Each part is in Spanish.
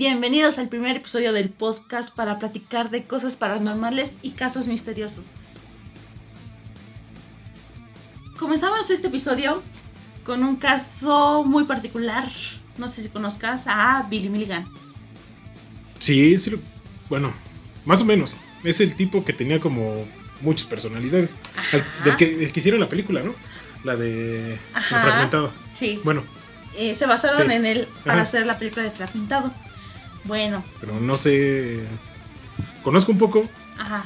Bienvenidos al primer episodio del podcast para platicar de cosas paranormales y casos misteriosos. Comenzamos este episodio con un caso muy particular. No sé si conozcas a Billy Milligan. Sí, bueno, más o menos. Es el tipo que tenía como muchas personalidades. El que hicieron la película, ¿no? La de Fragmentado. Sí. Bueno. Se basaron en él para hacer la película de Fragmentado. Bueno. Pero no sé. Conozco un poco,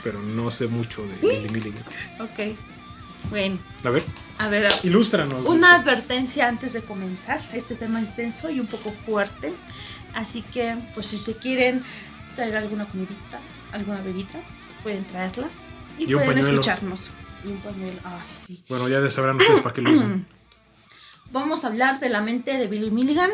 pero no sé mucho de Billy Milligan. Ok. Bueno. A ver. Ilústranos. Una advertencia antes de comenzar. Este tema es denso y un poco fuerte. Así que, pues si se quieren traer alguna comidita, alguna bebida, pueden traerla. Y pueden pañuelo. Escucharnos. Y un pañuelo. Ay, sí. Bueno, ya sabrán ustedes para qué lo usan. Vamos a hablar de la mente de Billy Milligan.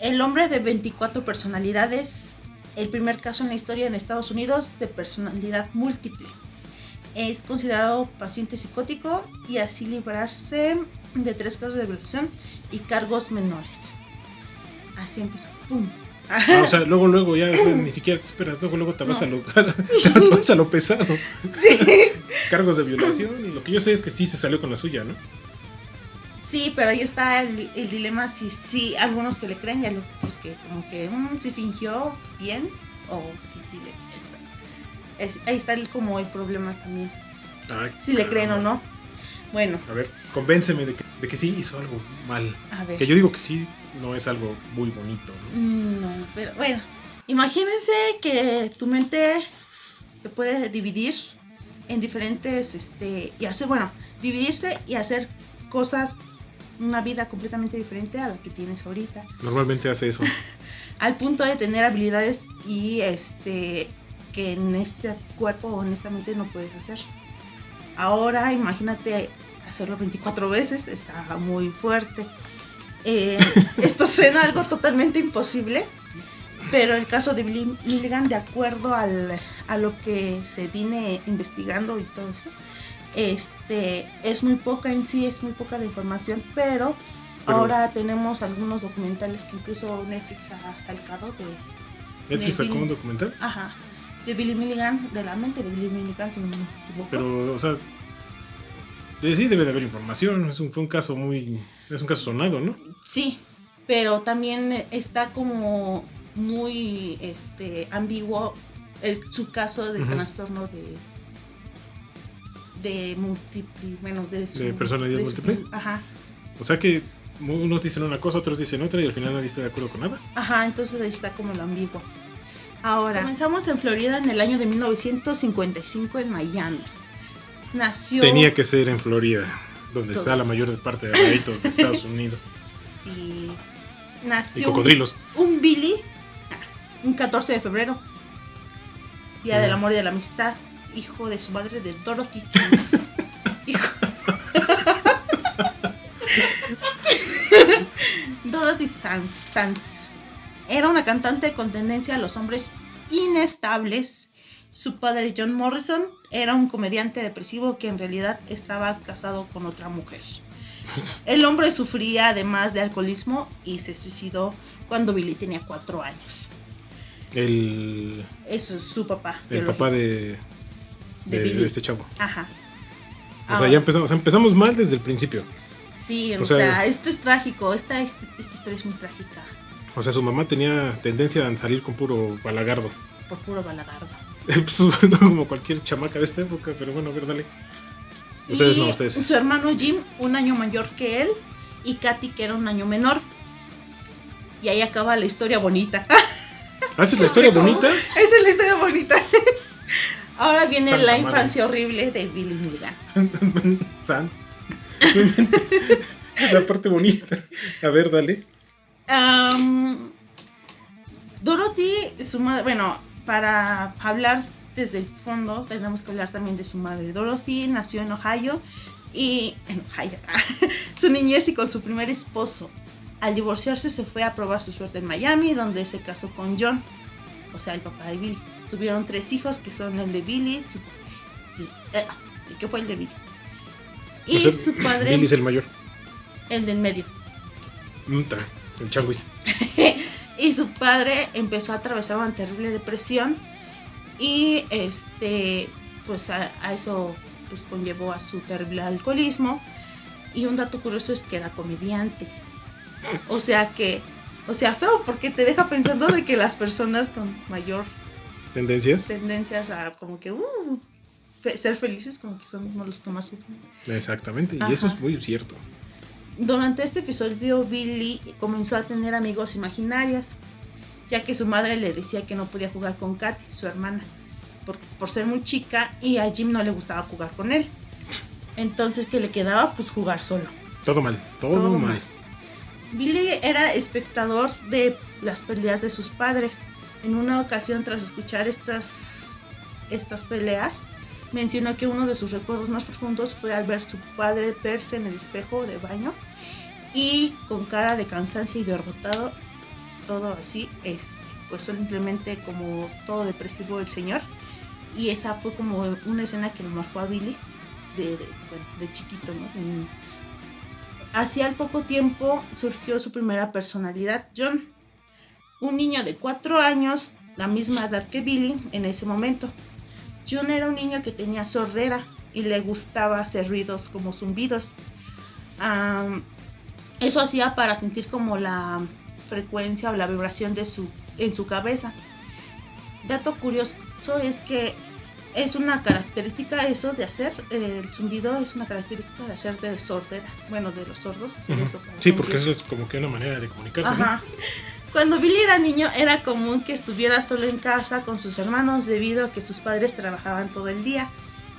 El hombre de 24 personalidades. El primer caso en la historia en Estados Unidos de personalidad múltiple. Es considerado paciente psicótico y así librarse de 3 casos de violación y cargos menores. Así empieza. ¡Pum! O sea, luego ya ni siquiera te esperas, luego te vas a lo pesado. Sí. Cargos de violación, y lo que yo sé es que sí se salió con la suya, ¿no? Sí, pero ahí está el dilema, si algunos que le creen y otros que como que si fingió bien o si ahí está como el problema también. Si le creen o no. Bueno. A ver, convénceme de que sí hizo algo mal. A ver. Que yo digo que sí no es algo muy bonito, ¿no? No, pero bueno. Imagínense que tu mente te puede dividir en diferentes, dividirse y hacer cosas, una vida completamente diferente a la que tienes ahorita. Normalmente hace eso. Al punto de tener habilidades y que en este cuerpo o en esta mente no puedes hacer. Ahora imagínate hacerlo 24 veces, está muy fuerte. Esto suena algo totalmente imposible, pero el caso de Billy Milligan, de acuerdo a lo que se viene investigando y todo eso, es muy poca en sí, es muy poca la información, pero ahora tenemos algunos documentales que incluso Netflix ha sacado de... ¿Netflix sacó un documental? Ajá, de Billy Milligan, de la mente de Billy Milligan, si no me equivoco. Pero, o sea, sí debe de haber información, es un caso sonado, ¿no? Sí, pero también está como muy ambiguo su caso de trastorno de múltiple, bueno, de personalidad múltiple. Ajá. O sea que unos dicen una cosa, otros dicen otra y al final nadie está de acuerdo con nada. Ajá, entonces ahí está como lo ambiguo. Ahora, comenzamos en Florida en el año de 1955 en Miami. Tenía que ser en Florida, donde está la mayor parte de raritos de Estados Unidos. Sí. Nació y cocodrilos. Un Billy, un 14 de febrero, Día del Amor y de la Amistad, hijo de su madre, de Dorothy Sands. Dorothy Sands era una cantante con tendencia a los hombres inestables. Su padre, John Morrison, era un comediante depresivo que en realidad estaba casado con otra mujer. El hombre sufría además de alcoholismo y se suicidó cuando Billy tenía 4 años. Eso es su papá. El papá de este chavo. Ajá. O sea, ya empezamos mal desde el principio. Sí, o sea, esto es trágico, esta historia es muy trágica. O sea, su mamá tenía tendencia a salir con puro balagardo. Por puro balagardo. Como cualquier chamaca de esta época, pero bueno, a ver, dale. Ustedes. Su hermano Jim, un año mayor que él, y Katy, que era un año menor. Y ahí acaba la historia bonita. ¿Esa es la historia bonita? Esa es la historia bonita. Ahora viene Santa la infancia horrible de Billy Milligan. Es la parte bonita. A ver, dale. Dorothy, su madre, bueno, para hablar desde el fondo, tenemos que hablar también de su madre. Dorothy nació en Ohio. Su niñez y con su primer esposo. Al divorciarse se fue a probar su suerte en Miami, donde se casó con John, o sea, el papá de Billy. Tuvieron 3 hijos, que son el de Billy, que fue el de Billy. Y su padre... Billy es el mayor. El del medio. El changuis. Y su padre empezó a atravesar una terrible depresión y pues a eso pues conllevó a su terrible alcoholismo. Y un dato curioso es que era comediante. O sea, feo, porque te deja pensando de que las personas con mayor tendencias a como que ser felices, como que son los que más sufren. Exactamente, Ajá. Y eso es muy cierto. Durante este episodio, Billy comenzó a tener amigos imaginarios, ya que su madre le decía que no podía jugar con Katy, su hermana, por ser muy chica, y a Jim no le gustaba jugar con él. Entonces, ¿qué le quedaba? Pues jugar solo. Todo mal. Billy era espectador de las peleas de sus padres. En una ocasión, tras escuchar estas peleas, mencionó que uno de sus recuerdos más profundos fue al ver a su padre verse en el espejo de baño y con cara de cansancio y derrotado, todo así, pues simplemente como todo depresivo el señor. Y esa fue como una escena que lo marcó a Billy de chiquito, ¿no? Hacia al poco tiempo surgió su primera personalidad, John, un niño de 4 años, la misma edad que Billy en ese momento. John era un niño que tenía sordera y le gustaba hacer ruidos como zumbidos. Eso hacía para sentir como la frecuencia o la vibración en su cabeza. Dato curioso es que es una característica eso de hacer, el zumbido es una característica de hacer de sordera, bueno, de los sordos, hacer eso. Sí, porque eso es como que una manera de comunicarse. Ajá. ¿No? Cuando Billy era niño era común que estuviera solo en casa con sus hermanos debido a que sus padres trabajaban todo el día.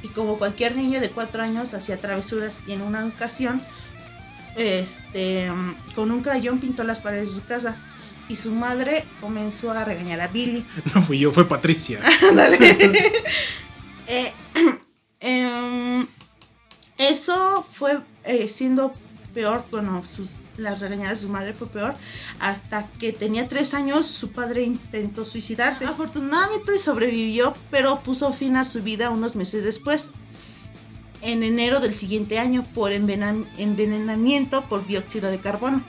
Y como cualquier niño de 4 años hacía travesuras, y en una ocasión con un crayón pintó las paredes de su casa. Y su madre comenzó a regañar a Billy. No fui yo, fue Patricia. Dale. Eso fue siendo peor, bueno, las regañadas de su madre fue peor, hasta que tenía 3 años su padre intentó suicidarse. Afortunadamente sobrevivió, pero puso fin a su vida unos meses después, en enero del siguiente año, por envenenamiento por dióxido de carbono.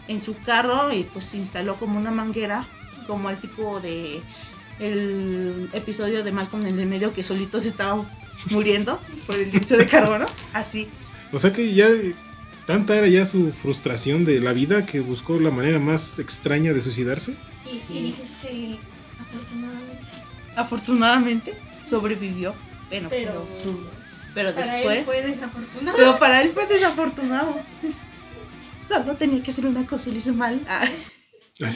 En su carro y pues se instaló como una manguera, como el tipo de el episodio de Malcolm en el medio, que solito se estaba muriendo por el dióxido de carbono, así. O sea que ya tanta era ya su frustración de la vida que buscó la manera más extraña de suicidarse. Y dije que afortunadamente sobrevivió. Bueno, pero después él fue desafortunado. Pero para él fue desafortunado. Solo tenía que hacer una cosa y lo hizo mal. Yo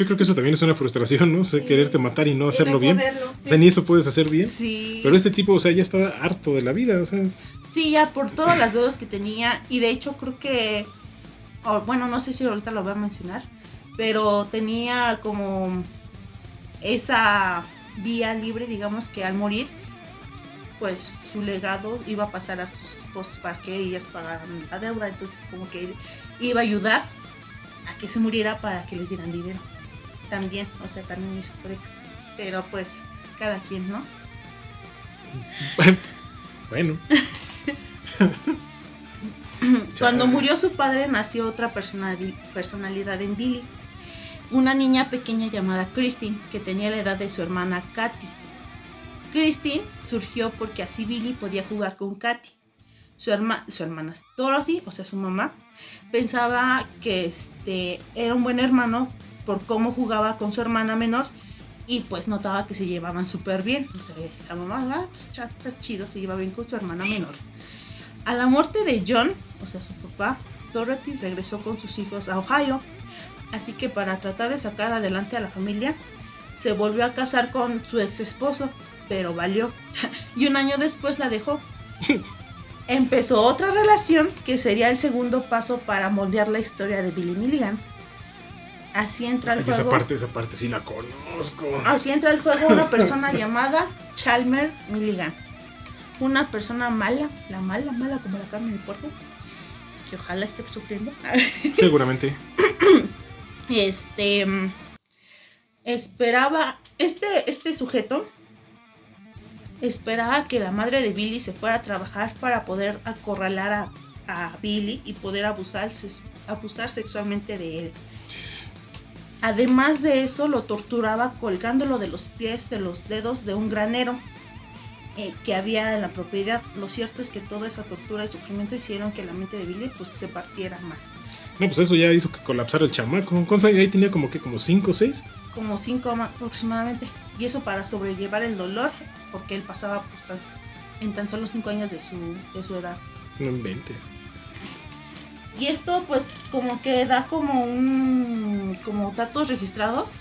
creo que eso también es una frustración, ¿no? O sea, quererte matar y no hacerlo bien. Poderlo, O sea, ni eso puedes hacer bien. Sí. Pero este tipo, o sea, ya estaba harto de la vida, o sea. Sí, ya por todas las dudas que tenía. Y de hecho creo que, bueno, no sé si ahorita lo voy a mencionar, pero tenía como esa vía libre, digamos, que al morir, pues su legado iba a pasar a sus esposas para que ellas pagaran la deuda. Entonces como que iba a ayudar a que se muriera para que les dieran dinero también, o sea, también hizo por eso, pero pues cada quien, ¿no? Bueno. Cuando murió su padre nació otra personalidad en Billy, una niña pequeña llamada Christine, que tenía la edad de su hermana Katy. Christine surgió porque así Billy podía jugar con Katy. Su hermana Dorothy, o sea su mamá, pensaba que era un buen hermano por cómo jugaba con su hermana menor, y pues notaba que se llevaban súper bien. O sea, la mamá, pues está chido, se lleva bien con su hermana menor. A la muerte de John, o sea su papá, Dorothy regresó con sus hijos a Ohio. Así que para tratar de sacar adelante a la familia, se volvió a casar con su ex esposo, pero valió. Y un año después la dejó. Empezó otra relación que sería el segundo paso para moldear la historia de Billy Milligan. Así entra al juego. Esa parte sí la conozco. Así entra al juego una persona llamada Chalmer Milligan. Una persona mala, la mala como la carne del puerco, que ojalá esté sufriendo. Seguramente. Esperaba, este sujeto esperaba que la madre de Billy se fuera a trabajar para poder acorralar a Billy y poder abusar sexualmente de él. Además de eso, lo torturaba colgándolo de los pies, de los dedos de un granero que había en la propiedad. Lo cierto es que toda esa tortura y sufrimiento hicieron que la mente de Billy pues se partiera más. No, pues eso ya hizo que colapsara el chamaco. ¿Cuántos años? Ahí tenía como 5 o 6. Como 5 aproximadamente. Y eso para sobrellevar el dolor, porque él pasaba pues, en tan solo 5 años de su edad. No inventes. Y esto pues como que da como datos registrados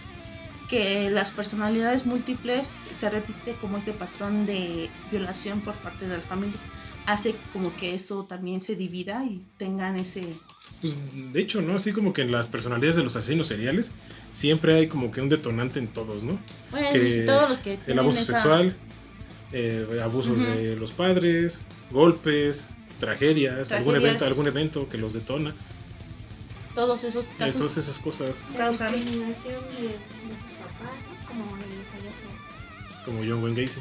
que las personalidades múltiples se repite como este patrón de violación por parte de la familia. Hace como que eso también se divida y tengan ese... Pues de hecho, ¿no? Así como que en las personalidades de los asesinos seriales siempre hay como que un detonante en todos, ¿no? Bueno, que y todos los que el tienen abuso esa... sexual, abusos de los padres, golpes, tragedias, algún evento que los detona. Todos esos casos. Todas esas cosas. La Causan. discriminación de sus papás, ¿no? Como el falleció. Como John Wayne Gacy.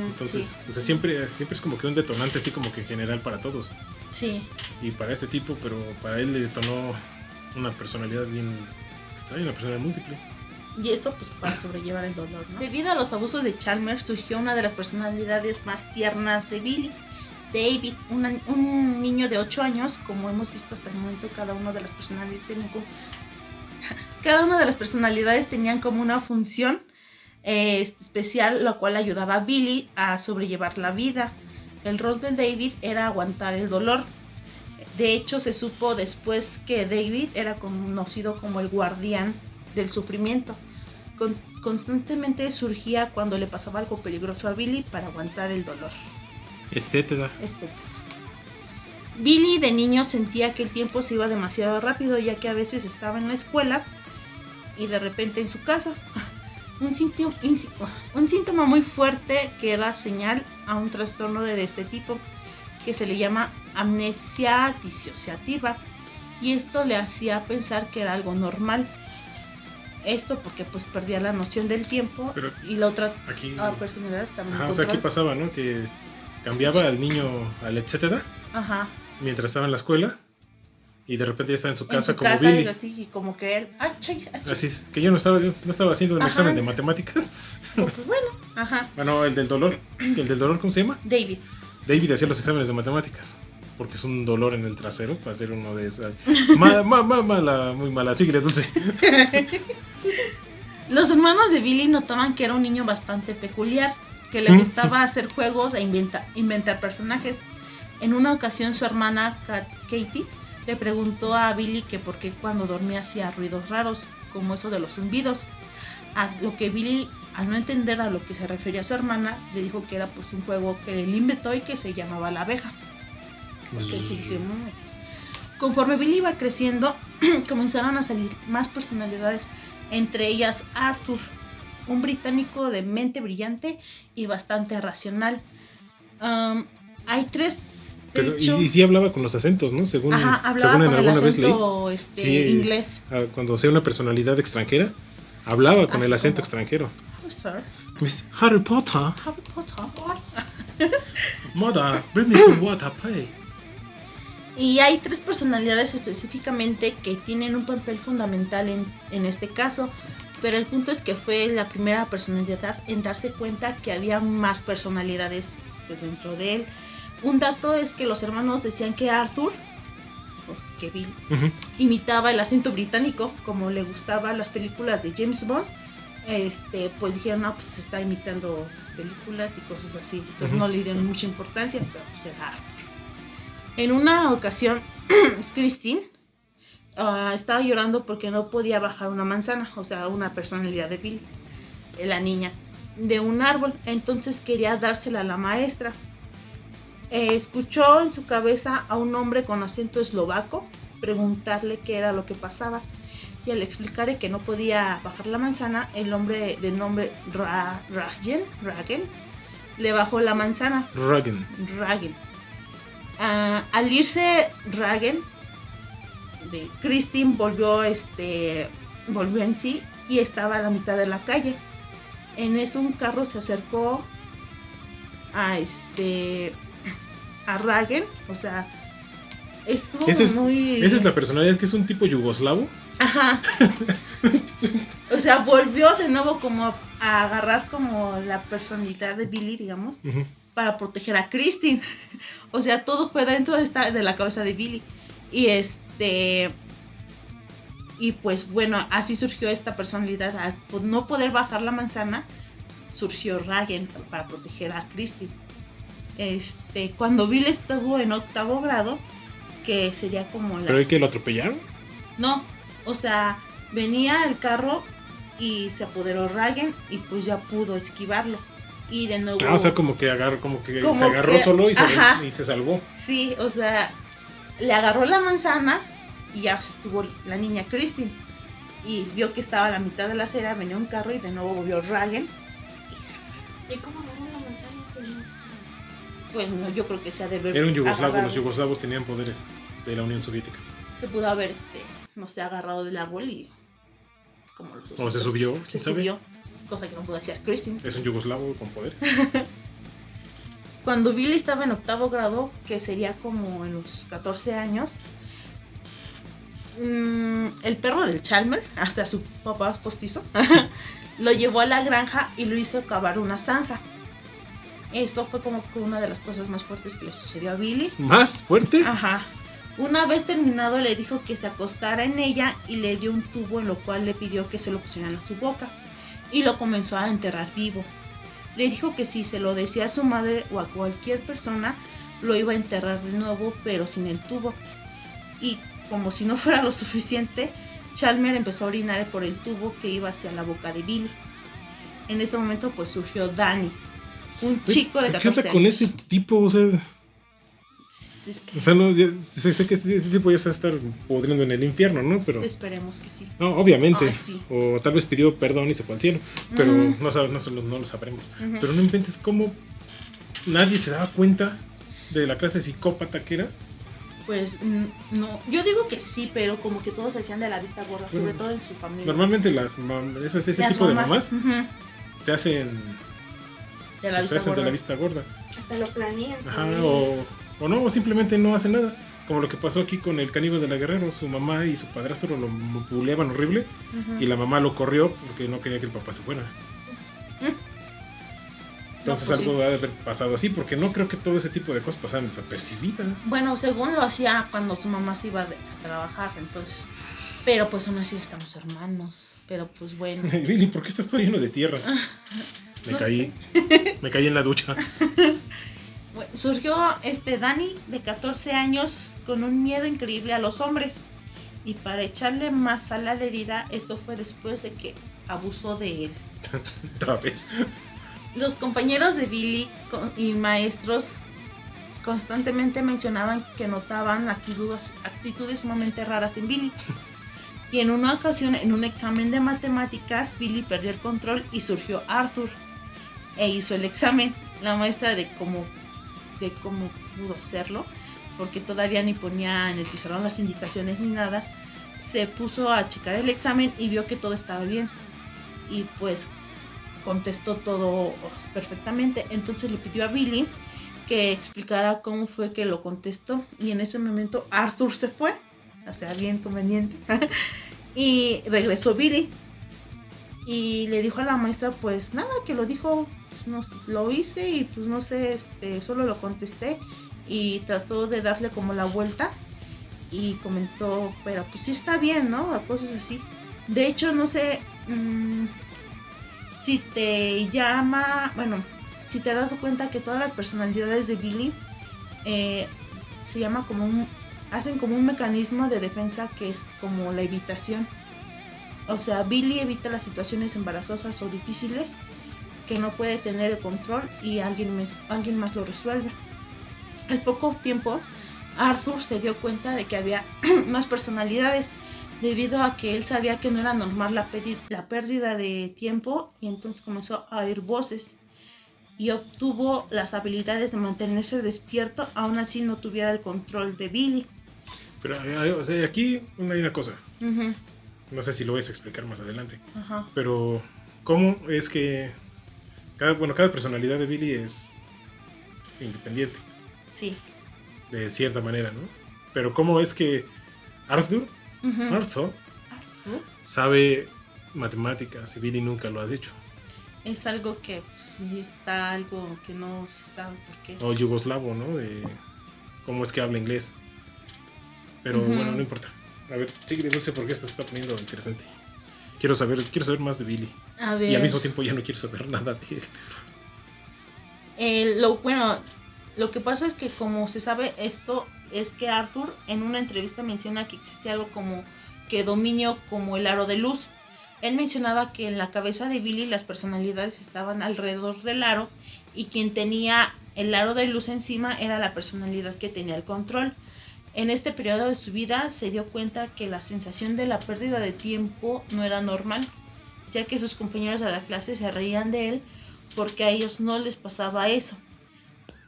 Entonces, sí. o sea, siempre es como que un detonante así como que en general para todos. Sí. Y para este tipo, pero para él le detonó una personalidad bien extraña, una personalidad múltiple. Y esto pues para sobrellevar el dolor, ¿no? Debido a los abusos de Chalmers surgió una de las personalidades más tiernas de Billy, David, un niño de 8 años. Como hemos visto hasta el momento, cada una de las personalidades tenían como una función especial, la cual ayudaba a Billy a sobrellevar la vida. El rol de David era aguantar el dolor. De hecho, se supo después que David era conocido como el guardián del sufrimiento. Constantemente surgía cuando le pasaba algo peligroso a Billy para aguantar el dolor, Etcétera. etc. Billy de niño sentía que el tiempo se iba demasiado rápido, ya que a veces estaba en la escuela y de repente en su casa. Un síntoma muy fuerte que da señal a un trastorno de este tipo, que se le llama amnesia disociativa, y esto le hacía pensar que era algo normal. Esto porque pues perdía la noción del tiempo. Pero y la otra aquí, personalidad también. o sea, aquí pasaba, ¿no? Que cambiaba al niño al etcétera Ajá. mientras estaba en la escuela y de repente ya estaba en su En casa su como casa, Billy. y así, y como que él, Así es, que yo no estaba haciendo un Ajá. examen de matemáticas. pues bueno, ajá. Bueno, el del dolor, ¿cómo se llama? David. David hacía los exámenes de matemáticas porque es un dolor en el trasero para hacer uno de esas. Muy mala, síguele, Dulce. Los hermanos de Billy notaban que era un niño bastante peculiar, que le gustaba hacer juegos e inventar personajes. En una ocasión su hermana Katie le preguntó a Billy que por qué cuando dormía hacía ruidos raros, como eso de los zumbidos. A lo que Billy, al no entender a lo que se refería su hermana, le dijo que era pues un juego que él inventó y que se llamaba La Abeja. Conforme Billy iba creciendo, comenzaron a salir más personalidades, entre ellas Arthur, un británico de mente brillante y bastante racional. Hay 3... Pero, hecho, y sí hablaba con los acentos, ¿no? Según en alguna vez leí. Sí, inglés. Cuando sea una personalidad extranjera, hablaba con el acento extranjero. Oh, sir. Miss Harry Potter, Harry Potter. mother, bring me some water, pay. Y hay 3 personalidades específicamente que tienen un papel fundamental en este caso, pero el punto es que fue la primera personalidad en darse cuenta que había más personalidades pues, dentro de él. Un dato es que los hermanos decían que Arthur, que Bill, imitaba el acento británico, como le gustaban las películas de James Bond. Pues dijeron, no, pues se está imitando las películas y cosas así. Entonces no le dieron mucha importancia, pero pues era Arthur. En una ocasión, Christine estaba llorando porque no podía bajar una manzana, o sea, una personalidad de Bill, la niña, de un árbol. Entonces quería dársela a la maestra. Escuchó en su cabeza a un hombre con acento eslovaco preguntarle qué era lo que pasaba. Y al explicarle que no podía bajar la manzana, el hombre de nombre Ragen le bajó la manzana. Ragen. Al irse Ragen, Christine volvió en sí y estaba a la mitad de la calle. En eso un carro se acercó a Ragen, o sea, estuvo Esa es la personalidad, que es un tipo yugoslavo. Ajá. O sea, volvió de nuevo como a agarrar como la personalidad de Billy, digamos, Ujú. para proteger a Christine. O sea, todo fue dentro de la cabeza de Billy. Y y pues bueno, así surgió esta personalidad. Al no poder bajar la manzana, surgió Ryan para proteger a Christine. Cuando Billy estuvo en 8º grado, que sería como las... ¿Pero es que lo atropellaron? No, o sea, venía el carro y se apoderó Ryan y pues ya pudo esquivarlo. Y de nuevo... O sea, como que se agarró que- solo y ajá. se salvó. Sí, o sea, le agarró la manzana y ya estuvo la niña Christine. Y vio que estaba a la mitad de la acera, venía un carro y de nuevo volvió Ryan y se fue. ¿Y cómo agarró la manzana, señor? Pues no, yo creo que se ha de haber Era un yugoslavo, agarrado. los yugoslavos tenían poderes de la Unión Soviética. Se pudo haber, no sé, agarrado del árbol y como los O se subió, se ¿quién sabe? subió, cosa que no pudo hacer Christine. Es un yugoslavo con poderes. Cuando Billy estaba en 8º grado, que sería como en los 14 años, el perro del Chalmer, hasta su papá postizo, lo llevó a la granja y lo hizo cavar una zanja. Esto fue como que una de las cosas más fuertes que le sucedió a Billy. ¿Más fuerte? Ajá. Una vez terminado le dijo que se acostara en ella y le dio un tubo en lo cual le pidió que se lo pusieran a su boca y lo comenzó a enterrar vivo. Le dijo que si se lo decía a su madre o a cualquier persona lo iba a enterrar de nuevo pero sin el tubo. Y como si no fuera lo suficiente, Chalmer empezó a orinar por el tubo que iba hacia la boca de Billy. En ese momento pues surgió Danny, un chico de 14 ¿Qué onda con años. este tipo? O sea, Es que no, sé que este tipo ya se va a estar podriendo en el infierno, ¿no? Pero esperemos que sí. no, obviamente. Ay, sí. O tal vez pidió perdón y se fue al cielo. Pero Ujú. no lo sabremos. Ujú. Pero no inventes cómo nadie se daba cuenta de la clase de psicópata que era. Pues no, yo digo que sí, pero como que todos se hacían de la vista gorda, Bueno, sobre todo en su familia. Normalmente ese Las tipo de mamás, mamás ujú, se hacen, de la se vista hacen de gorda. la vista gorda. Hasta lo planean. Ajá, pues. o no, o simplemente no hacen nada. Como lo que pasó aquí con el caníbal de la Guerrero. Su mamá y su padrastro lo buleaban horrible. Ujú. Y la mamá lo corrió porque no quería que el papá se fuera. Entonces No, pues algo sí. ha de haber pasado así, porque no creo que todo ese tipo de cosas pasaran desapercibidas. Bueno, según lo hacía cuando su mamá se iba a trabajar, entonces. Pero pues aún así estamos hermanos. Pero pues bueno. Billy, ¿por qué estás todo lleno de tierra? Me No caí. Me caí en la ducha. Bueno, surgió Danny de 14 años con un miedo increíble a los hombres. Y para echarle más sal a la herida, esto fue después de que abusó de él. Otra vez. Los compañeros de Billy y maestros constantemente mencionaban que notaban actitudes sumamente raras en Billy. Y en una ocasión, en un examen de matemáticas, Billy perdió el control y surgió Arthur. E hizo el examen. La maestra de cómo pudo hacerlo, porque todavía ni ponía en el pizarrón las indicaciones ni nada, se puso a checar el examen y vio que todo estaba bien. Y pues contestó todo perfectamente. Entonces le pidió a Billy que explicara cómo fue que lo contestó. Y en ese momento Arthur se fue, o sea, bien conveniente. Y regresó Billy. Y le dijo a la maestra, pues nada, que lo dijo, no, lo hice y pues no sé, solo lo contesté. Y trató de darle como la vuelta. Y comentó, pero pues sí está bien, ¿no? A cosas así. De hecho, no sé... si te llama, bueno, si te das cuenta que todas las personalidades de Billy se llama hacen como un mecanismo de defensa que es como la evitación. O sea, Billy evita las situaciones embarazosas o difíciles que no puede tener el control y alguien más lo resuelve. Al poco tiempo, Arthur se dio cuenta de que había más personalidades, debido a que él sabía que no era normal la pérdida de tiempo, y entonces comenzó a oír voces y obtuvo las habilidades de mantenerse despierto, aún así no tuviera el control de Billy. Pero o sea, aquí hay una cosa. Uh-huh. No sé si lo vais a explicar más adelante. Uh-huh. Pero, ¿cómo es que cada personalidad de Billy es independiente? Sí. De cierta manera, ¿no? Pero, ¿cómo es que Arthur Uh-huh. sabe matemáticas y Billy nunca lo has hecho. Es algo que pues, sí está algo que no se sabe por qué. O yugoslavo, ¿no? De cómo es que habla inglés. Pero Ujú. bueno, no importa. A ver, sigue Dulce porque esto se está poniendo interesante. Quiero saber más de Billy. A Y al ver, mismo tiempo ya no quiero saber nada de él. bueno, lo que pasa es que como se sabe esto, es que Arthur en una entrevista menciona que existe algo como que dominio como el aro de luz. Él mencionaba que en la cabeza de Billy las personalidades estaban alrededor del aro y quien tenía el aro de luz encima era la personalidad que tenía el control. En este periodo de su vida se dio cuenta que la sensación de la pérdida de tiempo no era normal, ya que sus compañeros de la clase se reían de él porque a ellos no les pasaba eso,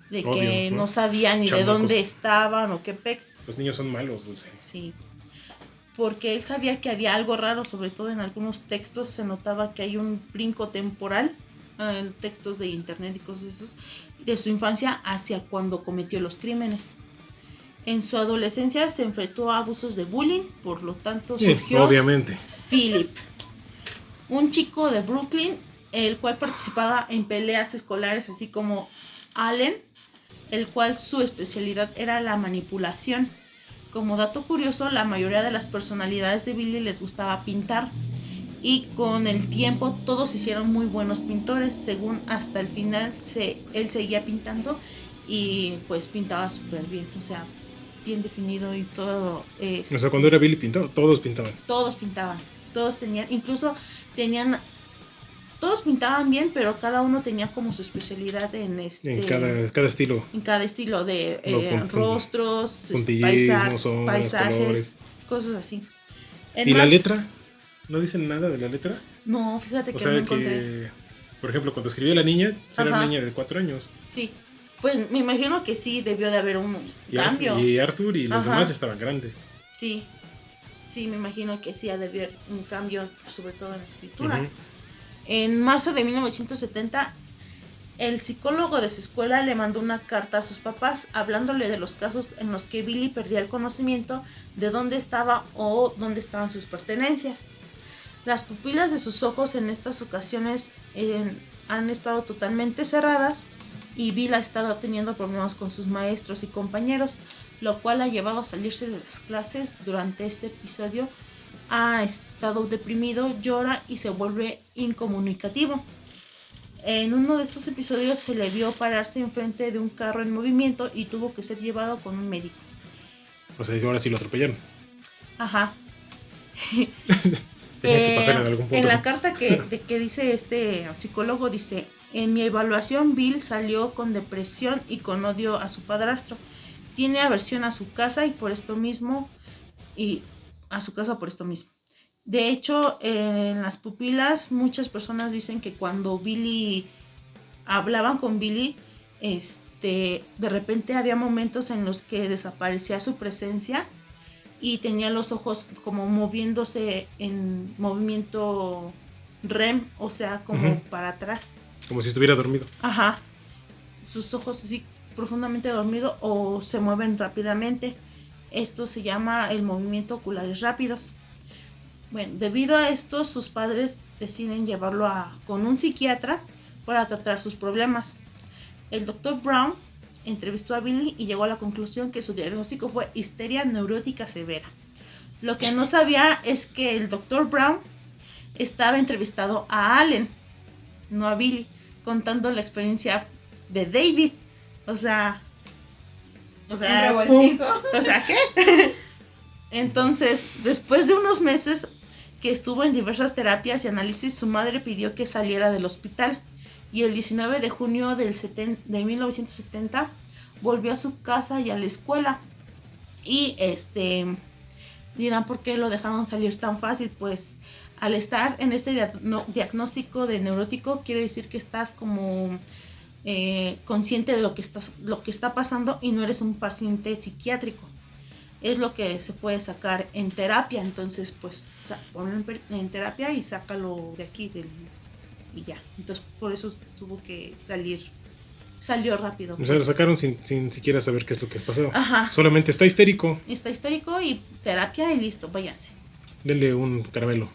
de Obvio, que ¿no? no sabían ni de Chamacos. dónde estaban o qué pex. Los niños son malos, Dulce. Sí, porque él sabía que había algo raro, sobre todo en algunos textos se notaba que hay un brinco temporal, en textos de internet y cosas esos, de su infancia hacia cuando cometió los crímenes. En su adolescencia se enfrentó a abusos de bullying, por lo tanto Sí, surgió obviamente. Philip, un chico de Brooklyn, el cual participaba en peleas escolares, así como Allen, el cual su especialidad era la manipulación. Como dato curioso, la mayoría de las personalidades de Billy les gustaba pintar y con el tiempo todos se hicieron muy buenos pintores, según hasta el final él seguía pintando y pues pintaba súper bien, o sea, bien definido y todo. O sea, cuando era Billy pintado, todos pintaban. Todos pintaban, todos tenían, incluso tenían, todos pintaban bien, pero cada uno tenía como su especialidad en En cada estilo. en cada estilo de rostros, puntillismo, sombras, paisajes, colores. cosas así. ¿Y la letra? ¿No dicen nada de la letra? No, fíjate O que sea no encontré. que, por ejemplo, cuando escribía la niña, era una Ajá. niña de 4 años. Sí, pues me imagino que sí debió de haber un Y cambio. Arthur y los Ajá. demás ya estaban grandes. Sí, sí, me imagino que sí ha de haber un cambio, sobre todo en la escritura. Ujú. En marzo de 1970, el psicólogo de su escuela le mandó una carta a sus papás hablándole de los casos en los que Billy perdía el conocimiento de dónde estaba o dónde estaban sus pertenencias. Las pupilas de sus ojos en estas ocasiones han estado totalmente cerradas y Bill ha estado teniendo problemas con sus maestros y compañeros, lo cual ha llevado a salirse de las clases. Durante este episodio ha estado deprimido, llora y se vuelve incomunicativo. En uno de estos episodios se le vio pararse enfrente de un carro en movimiento y tuvo que ser llevado con un médico. O sea, ahora sí lo atropellaron. Ajá. Tenía que pasar en algún punto. En la carta que dice este psicólogo, dice: en mi evaluación, Bill salió con depresión y con odio a su padrastro. Tiene aversión a su casa y por esto mismo, De hecho, en las pupilas, muchas personas dicen que cuando hablaban con Billy, de repente había momentos en los que desaparecía su presencia y tenía los ojos como moviéndose en movimiento REM, o sea, como para atrás. Como si estuviera dormido. Ajá. Sus ojos así profundamente dormidos o se mueven rápidamente. Esto se llama el movimiento oculares rápidos. Bueno, debido a esto, sus padres deciden llevarlo con un psiquiatra para tratar sus problemas. El Dr. Brown entrevistó a Billy y llegó a la conclusión que su diagnóstico fue histeria neurótica severa. Lo que no sabía es que el Dr. Brown estaba entrevistado a Allen, no a Billy, contando la experiencia de David. O sea, ¿qué? Entonces, después de unos meses que estuvo en diversas terapias y análisis, su madre pidió que saliera del hospital. Y el 19 de junio de 1970 volvió a su casa y a la escuela. Y dirán por qué lo dejaron salir tan fácil. Pues al estar en este diagnóstico de neurótico, quiere decir que estás como consciente de lo que está pasando y no eres un paciente psiquiátrico. Es lo que se puede sacar en terapia. Entonces, pues, ponlo en terapia y sácalo de aquí y ya. Entonces, por eso tuvo que salió rápido. O sea, lo sacaron sin siquiera saber qué es lo que pasó. Ajá. Solamente está histérico. Está histérico y terapia y listo, váyanse. Denle un caramelo.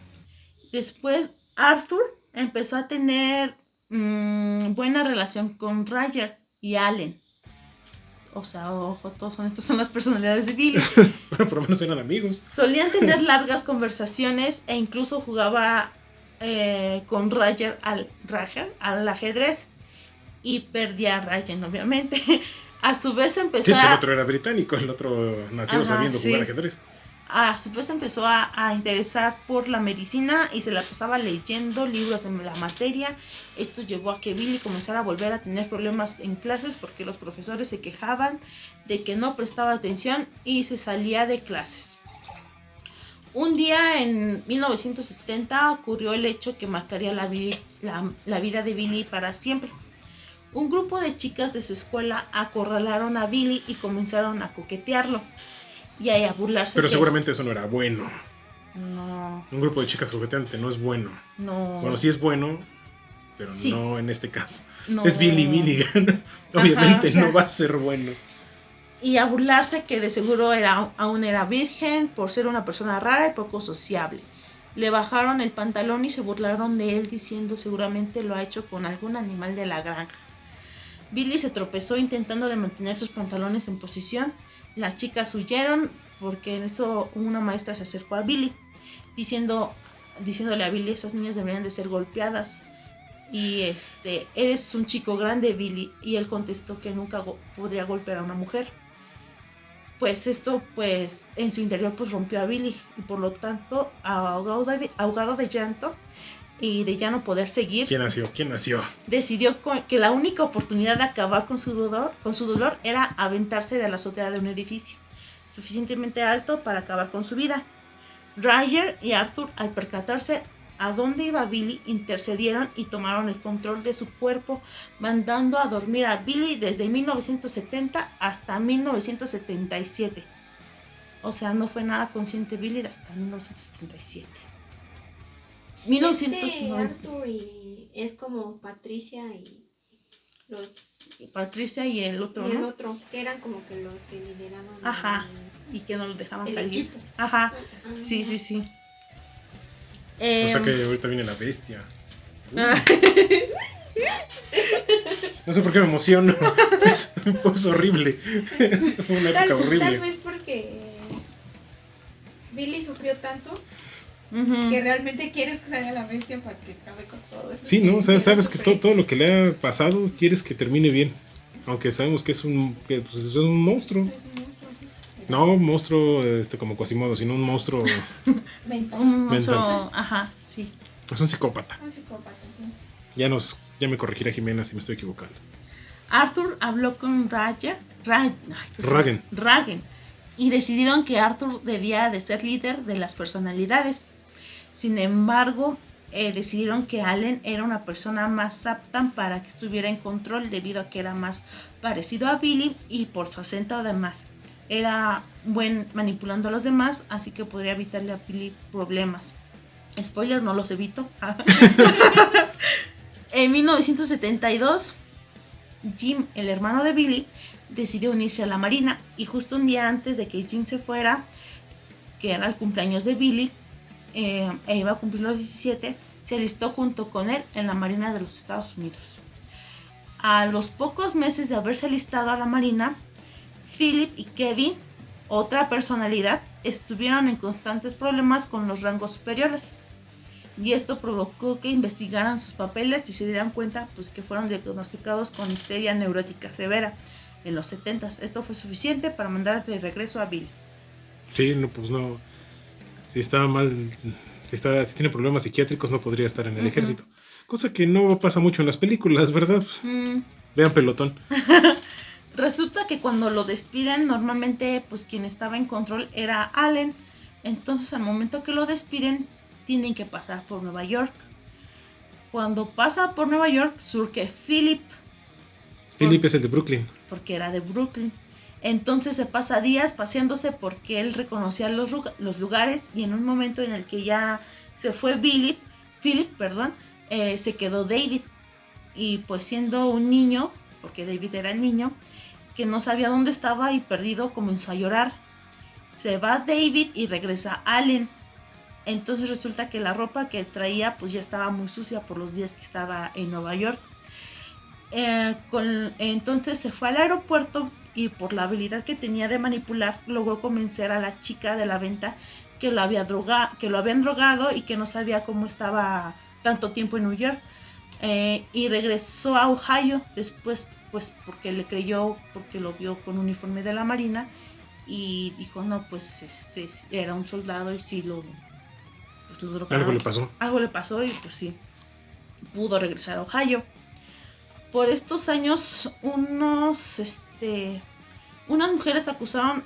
Después Arthur empezó a tener buena relación con Roger y Allen. O sea, ojo, estas son las personalidades de Billy. Bueno, por lo menos eran amigos. Solían tener largas conversaciones e incluso jugaba con Roger al ajedrez y perdía a Roger, obviamente. A su vez empezó Sí, el otro era británico, el otro nació sabiendo sí. jugar ajedrez. A su vez empezó a interesar por la medicina y se la pasaba leyendo libros de la materia. Esto llevó a que Billy comenzara a volver a tener problemas en clases porque los profesores se quejaban de que no prestaba atención y se salía de clases. Un día en 1970 ocurrió el hecho que marcaría la vida de Billy para siempre. Un grupo de chicas de su escuela acorralaron a Billy y comenzaron a coquetearlo y a burlarse. Pero seguramente eso no era bueno. No. Un grupo de chicas coqueteante no es bueno. No. Bueno, sí es bueno, pero sí. No en este caso. No. Es Billy Milligan. Obviamente o sea, no va a ser bueno. Y a burlarse que de seguro aún era virgen por ser una persona rara y poco sociable. Le bajaron el pantalón y se burlaron de él diciendo seguramente lo ha hecho con algún animal de la granja. Billy se tropezó intentando de mantener sus pantalones en posición. Las chicas huyeron porque en eso una maestra se acercó a Billy diciéndole a Billy, esas niñas deberían de ser golpeadas. Y eres un chico grande, Billy. Y él contestó que nunca podría golpear a una mujer. Pues esto, pues, en su interior, pues rompió a Billy. Y por lo tanto, ahogado de llanto y de ya no poder seguir. ¿Quién nació? Decidió que la única oportunidad de acabar con su dolor era aventarse de la azotea de un edificio suficientemente alto para acabar con su vida. Roger y Arthur, al percatarse a dónde iba Billy, intercedieron y tomaron el control de su cuerpo, mandando a dormir a Billy desde 1970 hasta 1977. O sea, no fue nada consciente Billy hasta 1977. 1990. Arthur y es como Patricia y los... Patricia y el otro, y el ¿no? otro, que eran como que los que lideraban. Ajá. Y que no los dejaban salir. Equipo. Ajá. Sí. O sea que ahorita viene la bestia. No sé por qué me emociono. Es horrible. Fue una época horrible. Tal vez porque Billy sufrió tanto que realmente quieres que salga la bestia para que acabe con todo eso. Sí, ¿no? O sea, sabes que todo lo que le ha pasado quieres que termine bien. Aunque sabemos que es un monstruo. Es un monstruo, sí. No un monstruo como Quasimodo, sino un monstruo. Un monstruo, ajá, sí. Es un psicópata. Un psicópata, sí. Ya me corregirá Jimena si me estoy equivocando. Arthur habló con Ragen y decidieron que Arthur debía de ser líder de las personalidades. Sin embargo, decidieron que Allen era una persona más apta para que estuviera en control debido a que era más parecido a Billy y por su acento además. Era buen manipulando a los demás, así que podría evitarle a Billy problemas. Spoiler, no los evito. En 1972, Jim, el hermano de Billy, decidió unirse a la marina y justo un día antes de que Jim se fuera, que era el cumpleaños de Billy, iba a cumplir los 17, se alistó junto con él en la marina de los Estados Unidos. A los pocos meses de haberse alistado a la marina, Philip y Kevin, otra personalidad, estuvieron en constantes problemas con los rangos superiores. Y esto provocó que investigaran sus papeles y se dieran cuenta pues, que fueron diagnosticados con histeria neurótica severa en los 70s. Esto fue suficiente para mandar de regreso a Billy. Sí, no, pues no. Si estaba mal, si tiene problemas psiquiátricos, no podría estar en el ejército. Cosa que no pasa mucho en las películas, ¿verdad? Vean Pelotón. Resulta que cuando lo despiden, normalmente pues quien estaba en control era Allen. Entonces al momento que lo despiden, tienen que pasar por Nueva York. Cuando pasa por Nueva York, surge Philip. Philip es el de Brooklyn. Porque era de Brooklyn. Entonces se pasa días paseándose porque él reconocía los lugares y en un momento en el que ya se fue Philip, se quedó David. Y pues siendo un niño, porque David era el niño, que no sabía dónde estaba y perdido comenzó a llorar. Se va David y regresa Allen. Entonces resulta que la ropa que traía pues ya estaba muy sucia por los días que estaba en Nueva York. Entonces se fue al aeropuerto y por la habilidad que tenía de manipular logró convencer a la chica de la venta que lo habían drogado y que no sabía cómo estaba tanto tiempo en New York. Y regresó a Ohio después, pues porque le creyó, porque lo vio con uniforme de la Marina y dijo, no, pues era un soldado y sí lo drogaron. Algo le pasó y pues sí, pudo regresar a Ohio. Por estos años, unas mujeres acusaron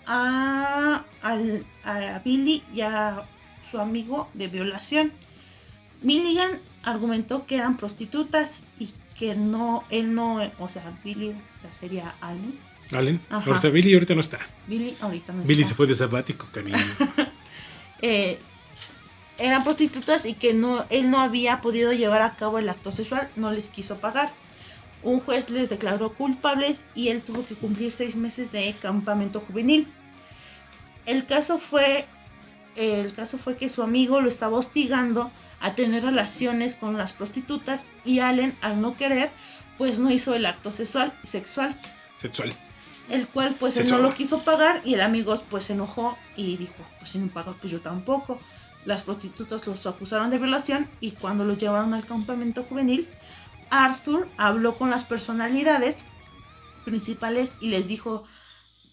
a Billy y a su amigo de violación. Milligan argumentó que eran prostitutas y que Billy, sería Allen. Ajá. O sea, Billy ahorita no está. Billy ahorita no Billy está. se fue de sabático, cariño. Eran prostitutas y que él no había podido llevar a cabo el acto sexual, no les quiso pagar. Un juez les declaró culpables y él tuvo que cumplir 6 meses de campamento juvenil. El caso fue que su amigo lo estaba hostigando a tener relaciones con las prostitutas y Allen, al no querer, pues no hizo el acto sexual. El cual pues él no lo quiso pagar y el amigo pues se enojó y dijo, pues si no pagas pues yo tampoco. Las prostitutas los acusaron de violación y cuando los llevaron al campamento juvenil, Arthur habló con las personalidades principales y les dijo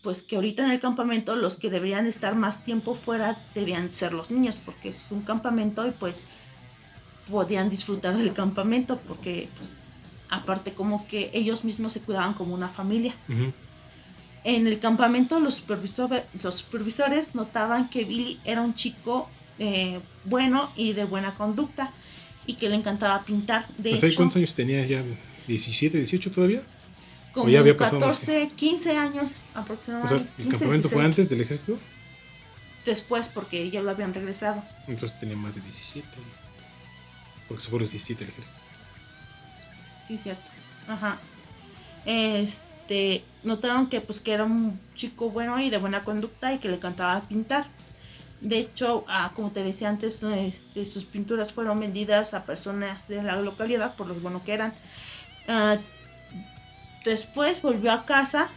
pues que ahorita en el campamento los que deberían estar más tiempo fuera debían ser los niños porque es un campamento y pues podían disfrutar del campamento porque pues aparte como que ellos mismos se cuidaban como una familia. Uh-huh. En el campamento los supervisores notaban que Billy era un chico bueno y de buena conducta y que le encantaba pintar. De hecho, ¿cuántos años tenía ya? ¿17, 18 todavía? Como ya había pasado 14, 15 años aproximadamente. O sea, ¿el campamento 16. Fue antes del ejército? Después, porque ya lo habían regresado. Entonces tenía más de 17. Porque se fue los 17 el ejército. Sí, cierto. Ajá. Notaron que pues que era un chico bueno y de buena conducta y que le encantaba pintar. De hecho, como te decía antes, sus pinturas fueron vendidas a personas de la localidad por lo bueno que eran. Después volvió a casa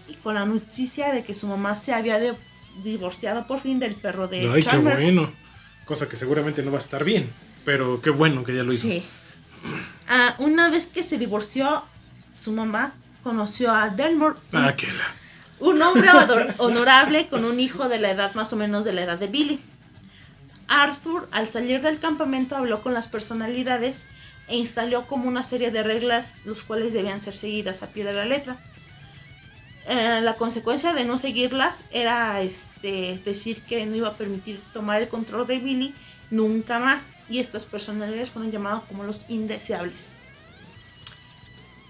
y con la noticia de que su mamá se había divorciado por fin del perro de Chalmers. Qué bueno. Cosa que seguramente no va a estar bien, pero qué bueno que ya lo hizo. Sí. Una vez que se divorció, su mamá conoció a Delmore. Un hombre honorable con un hijo de la edad más o menos de la edad de Billy. Arthur, al salir del campamento, habló con las personalidades e instaló como una serie de reglas, los cuales debían ser seguidas a pie de la letra. La consecuencia de no seguirlas era decir que no iba a permitir tomar el control de Billy nunca más, y estas personalidades fueron llamadas como los indeseables.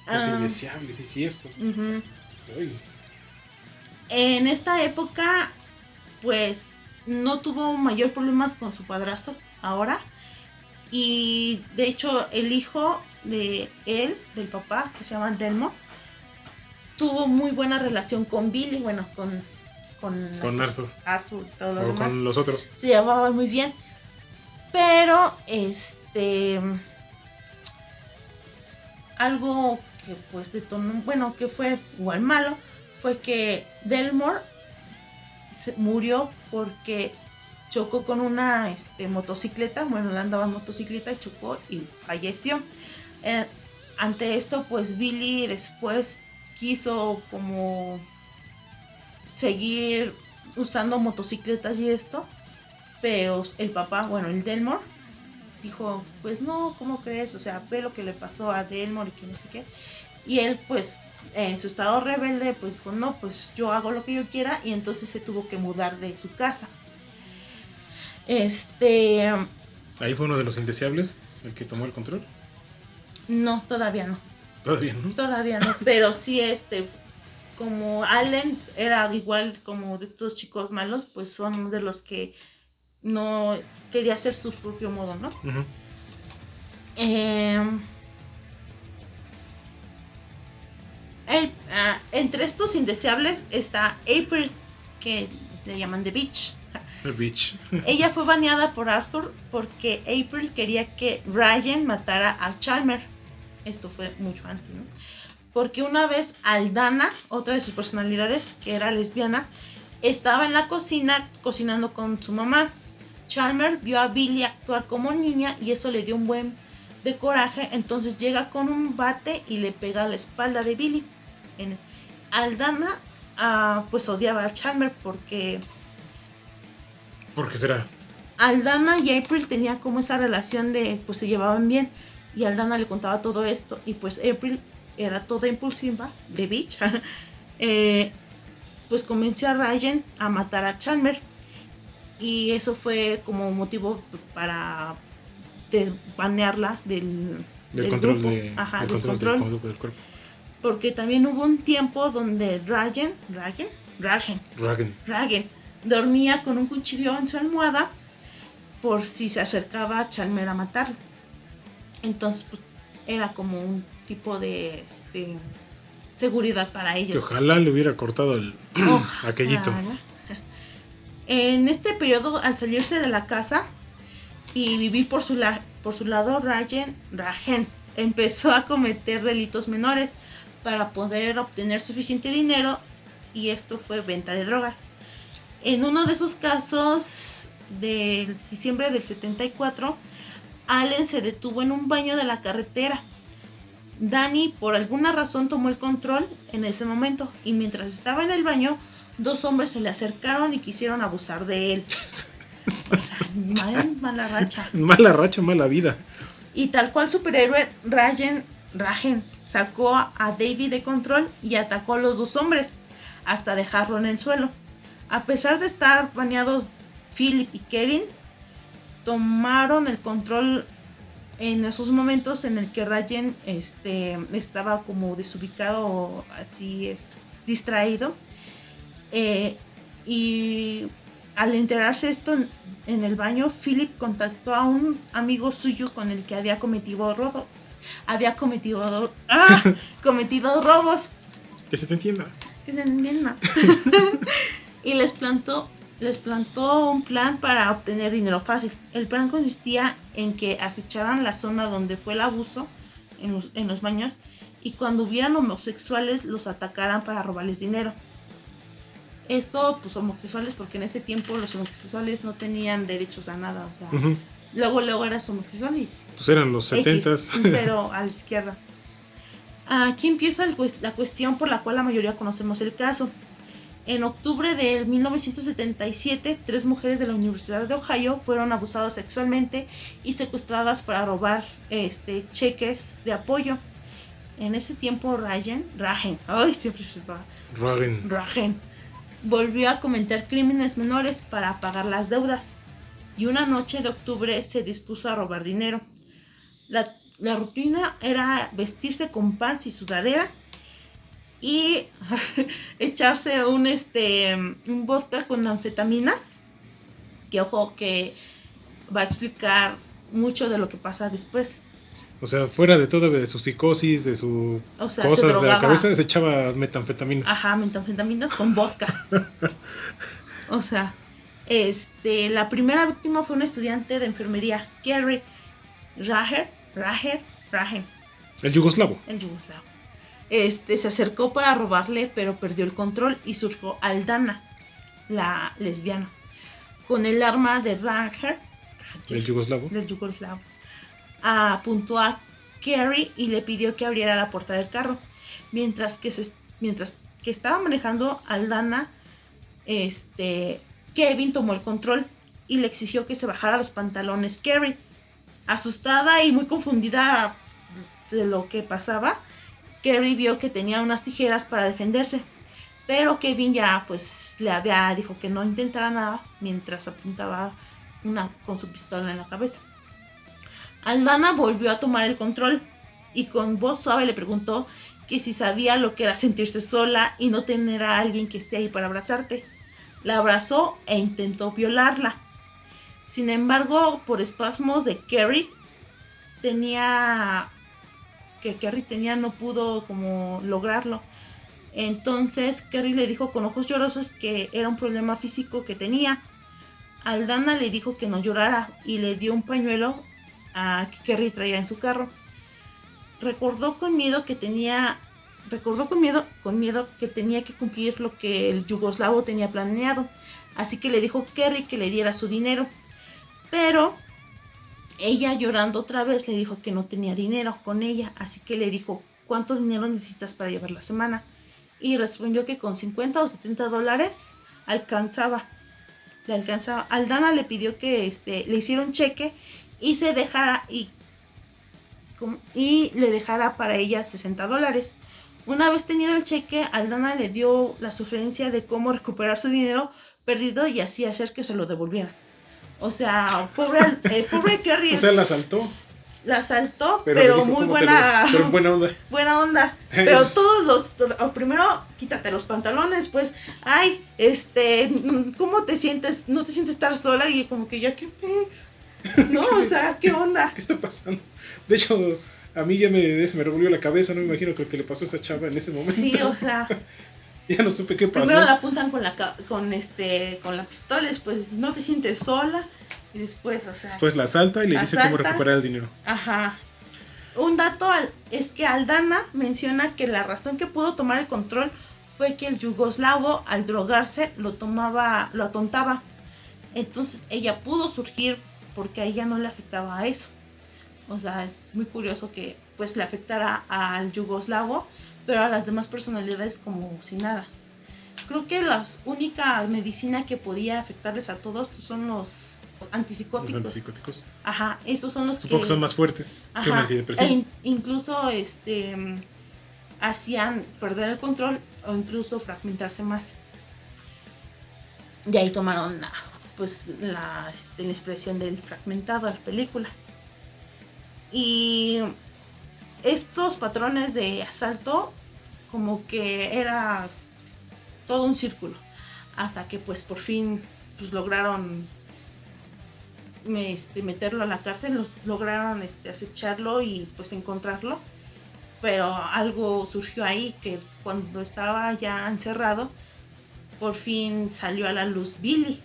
Los indeseables, es cierto. Uh-huh. En esta época, pues, no tuvo mayor problemas con su padrastro ahora. Y de hecho, el hijo de él, del papá, que se llama Delmore, tuvo muy buena relación con Billy, bueno, con Arthur. Todos los demás. Con los otros. Se llevaban muy bien. Pero, algo que pues detonó, bueno, que fue igual malo, fue que Delmore murió porque chocó con una motocicleta. Bueno, él andaba en motocicleta y chocó y falleció. Ante esto, pues Billy después quiso como seguir usando motocicletas y esto, pero el papá, bueno, el Delmore, dijo, pues no, ¿cómo crees? O sea, ve lo que le pasó a Delmore y que no sé qué. Y él, pues, en su estado rebelde, pues dijo, no, pues yo hago lo que yo quiera, y entonces se tuvo que mudar de su casa. ¿Ahí fue uno de los indeseables, el que tomó el control? No, todavía no. Todavía no, pero sí, como Allen era igual como de estos chicos malos, pues son de los que no quería hacer su propio modo, ¿no? Uh-huh. Entre estos indeseables está April, que le llaman The Bitch. Bitch. Ella fue baneada por Arthur porque April quería que Ryan matara a Chalmer. Esto fue mucho antes, ¿no? Porque una vez Aldana, otra de sus personalidades, que era lesbiana, estaba en la cocina cocinando con su mamá. Chalmer vio a Billy actuar como niña y eso le dio un buen de coraje. Entonces llega con un bate y le pega a la espalda de Billy. Aldana pues odiaba a Chalmer porque... ¿Por qué será? Aldana y April tenían como esa relación de pues se llevaban bien y Aldana le contaba todo esto y pues April era toda impulsiva de bitch. Pues convenció a Ryan a matar a Chalmer y eso fue como motivo para desbanearla del control grupo. del Control del cuerpo. Porque también hubo un tiempo donde Ryan dormía con un cuchillo en su almohada por si se acercaba a Chalmer a matarlo. Entonces pues era como un tipo de seguridad para ellos. Que ojalá le hubiera cortado el aquellito. En este periodo, al salirse de la casa y vivir por su lado, Ryan empezó a cometer delitos menores para poder obtener suficiente dinero y esto fue venta de drogas. En uno de esos casos de diciembre del 74, Allen se detuvo en un baño de la carretera. Danny por alguna razón tomó el control en ese momento y mientras estaba en el baño, 2 hombres se le acercaron y quisieron abusar de él. O sea, mala racha. Mala racha, mala vida. Y tal cual superhéroe, Ryan sacó a David de control y atacó a los 2 hombres hasta dejarlo en el suelo. A pesar de estar baneados, Philip y Kevin tomaron el control en esos momentos en el que Ryan estaba como desubicado o así distraído. Y al enterarse esto en el baño, Philip contactó a un amigo suyo con el que había cometido robos. Que se te entienda. Y les plantó un plan para obtener dinero fácil. El plan consistía en que acecharan la zona donde fue el abuso en los baños y cuando hubieran homosexuales los atacaran para robarles dinero. Esto, pues homosexuales, porque en ese tiempo los homosexuales no tenían derechos a nada, o sea, luego eras homosexual y pues eran los 70s. Un 0 a la izquierda. Aquí empieza la cuestión por la cual la mayoría conocemos el caso. En octubre de 1977, 3 mujeres de la Universidad de Ohio fueron abusadas sexualmente y secuestradas para robar cheques de apoyo. En ese tiempo, Ryan volvió a cometer crímenes menores para pagar las deudas y una noche de octubre se dispuso a robar dinero. La rutina era vestirse con pants y sudadera y echarse un vodka con anfetaminas, que ojo que va a explicar mucho de lo que pasa después. O sea, fuera de todo, de su psicosis, de su cosas de la cabeza, se echaba metanfetamina. Metanfetaminas con vodka. O sea, la primera víctima fue una estudiante de enfermería, Kerry Raher. El yugoslavo. Se acercó para robarle, pero perdió el control y surgió Aldana, la lesbiana, con el arma de Raher, del yugoslavo, apuntó a Kerry y le pidió que abriera la puerta del carro. Mientras que estaba manejando Aldana, Kevin tomó el control y le exigió que se bajara los pantalones. Kerry, asustada y muy confundida de lo que pasaba, Kerry vio que tenía unas tijeras para defenderse, pero Kevin ya pues dijo que no intentara nada mientras apuntaba con su pistola en la cabeza. Aldana volvió a tomar el control y con voz suave le preguntó que si sabía lo que era sentirse sola y no tener a alguien que esté ahí para abrazarte. La abrazó e intentó violarla. Sin embargo, por espasmos de Kerry no pudo como lograrlo. Entonces Kerry le dijo con ojos llorosos que era un problema físico que tenía. Aldana le dijo que no llorara y le dio un pañuelo a que Kerry traía en su carro. Recordó con miedo que tenía que cumplir lo que el yugoslavo tenía planeado, así que le dijo a Kerry que le diera su dinero, pero ella, llorando otra vez, le dijo que no tenía dinero con ella, así que le dijo: ¿cuánto dinero necesitas para llevar la semana? Y respondió que con 50 o 70 dólares le alcanzaba. Aldana le pidió que le hiciera un cheque y se dejara y le dejara para ella 60 dólares. Una vez tenido el cheque, Aldana le dio la sugerencia de cómo recuperar su dinero perdido y así hacer que se lo devolvieran. O sea, pobre Kerry. O sea, la asaltó. La asaltó, pero muy buena. Pero buena onda. Buena onda. Pero primero quítate los pantalones, pues, ay, ¿cómo te sientes? ¿No te sientes estar sola? Y como que ya, ¿qué pex? No, o sea, ¿qué onda? ¿Qué está pasando? De hecho, a mí ya me revolvió la cabeza, no me imagino lo que le pasó a esa chava en ese momento. Sí, o sea. Ya no supe qué pasó. Primero la apuntan con la pistola, después no te sientes sola. Y después, o sea. Después la asalta y le dice cómo recuperar el dinero. Ajá. Un dato es que Aldana menciona que la razón que pudo tomar el control fue que el yugoslavo, al drogarse, lo atontaba. Entonces ella pudo surgir porque a ella no le afectaba a eso. O sea, es muy curioso que pues le afectara al yugoslavo, pero a las demás personalidades como si nada. Creo que la única medicina que podía afectarles a todos son los antipsicóticos. Los antipsicóticos. Ajá, esos son los Supongo que son más fuertes que un antidepresivo. Incluso hacían perder el control o incluso fragmentarse más. Y ahí tomaron la expresión del fragmentado a la película. Y estos patrones de asalto como que era todo un círculo, hasta que pues por fin pues lograron meterlo a la cárcel, lograron acecharlo y pues encontrarlo, pero algo surgió ahí que cuando estaba ya encerrado por fin salió a la luz Billy,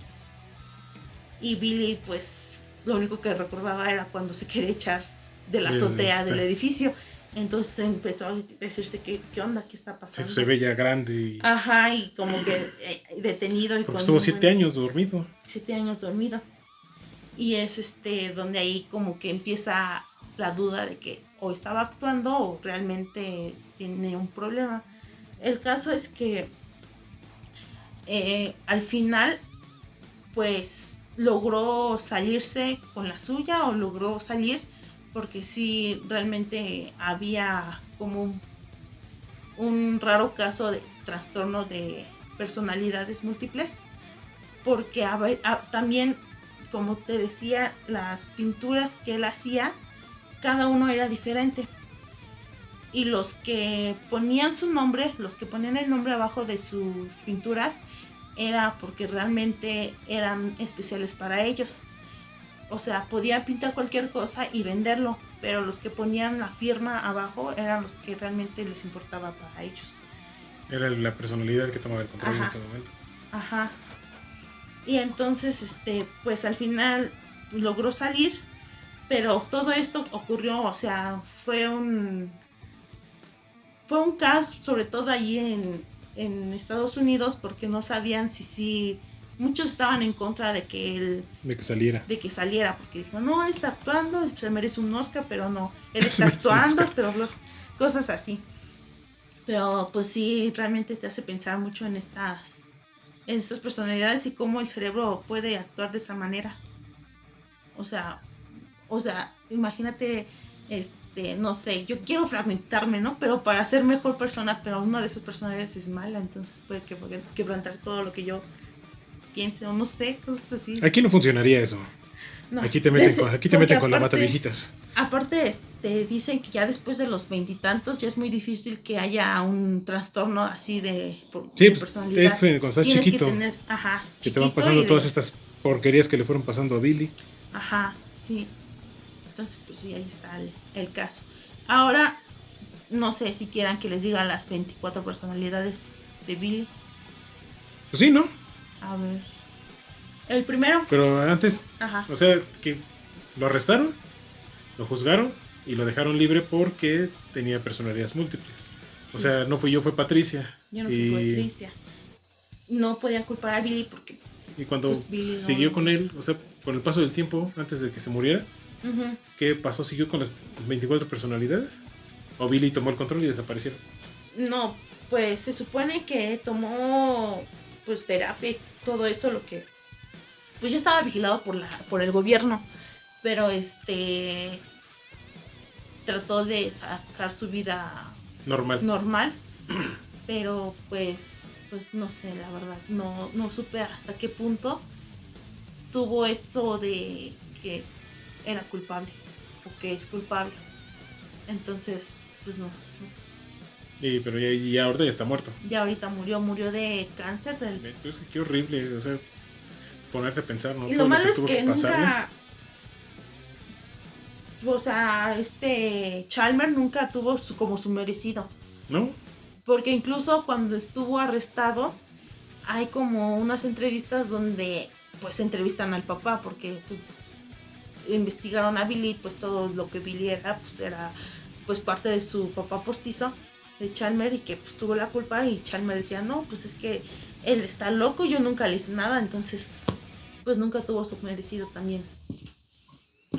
y Billy pues lo único que recordaba era cuando se quería echar de la azotea del edificio. Entonces empezó a decirse ¿qué onda? ¿Qué está pasando? Se ve ya grande y... Ajá, y como que detenido. Y porque estuvo 7 años dormido. 7 años dormido. Y es donde ahí como que empieza la duda de que o estaba actuando o realmente tiene un problema. El caso es que al final pues logró salirse con la suya, o logró salir, porque sí realmente había como un raro caso de trastorno de personalidades múltiples, porque también, como te decía, las pinturas que él hacía, cada uno era diferente, y los que ponían su nombre, los que ponían el nombre abajo de sus pinturas, era porque realmente eran especiales para ellos. O sea, podía pintar cualquier cosa y venderlo, pero los que ponían la firma abajo eran los que realmente les importaba para ellos. Era la personalidad que tomaba el control en ese momento. Ajá. Y entonces, pues al final logró salir, pero todo esto ocurrió, o sea, fue un caos, sobre todo allí en Estados Unidos, porque no sabían si muchos estaban en contra de que saliera, porque dijeron, no, él está actuando, se merece un Oscar, pero no, él está actuando, pero cosas así. Pero pues sí, realmente te hace pensar mucho en estas personalidades y cómo el cerebro puede actuar de esa manera. O sea, imagínate, no sé, yo quiero fragmentarme, ¿no? Pero para ser mejor persona, pero una de esas personalidades es mala, entonces puede quebrantar todo lo que yo piense, o no sé, cosas así. Aquí no funcionaría eso. No, aquí te meten con la mata viejitas. Aparte, dicen que ya después de los 20 y tantos ya es muy difícil que haya un trastorno así de personalidad. Sí, pues cuando estás chiquito. Que te van pasando todas estas porquerías que le fueron pasando a Billy. Ajá, sí. Entonces, pues sí, ahí está el caso. Ahora, no sé si quieran que les diga las 24 personalidades de Billy. Pues sí, ¿no? A ver. El primero. Pero antes, Ajá. o sea, que lo arrestaron, lo juzgaron y lo dejaron libre porque tenía personalidades múltiples. Sí. O sea, no fui yo, fue Patricia. Yo no fui Patricia. No podían culpar a Billy porque... Y cuando pues, Billy siguió no con es- él, o sea, con el paso del tiempo, antes de que se muriera, Ujú. ¿qué pasó? ¿Siguió con las 24 personalidades? ¿O Billy tomó el control y desaparecieron? No, pues se supone que tomó pues terapia y todo eso, lo que pues ya estaba vigilado por el gobierno, pero trató de sacar su vida Normal. normal, pero pues no sé, la verdad, no supe hasta qué punto tuvo eso de que era culpable o que es culpable. Entonces, pues no. Pero ya ahorita ya está muerto. Ya ahorita murió de cáncer del... Pero es que qué horrible, o sea, ponerte a pensar, ¿no? Y Todo lo malo es tuvo que pasarle. nunca... O sea, Chalmers nunca tuvo como su merecido. ¿No? Porque incluso cuando estuvo arrestado, hay como unas entrevistas donde pues entrevistan al papá, porque pues investigaron a Billy, pues todo lo que Billy era pues parte de su papá postizo, de Chalmers, y que pues tuvo la culpa, y Chalmers decía, no, pues es que él está loco, yo nunca le hice nada, entonces pues nunca tuvo su merecido también.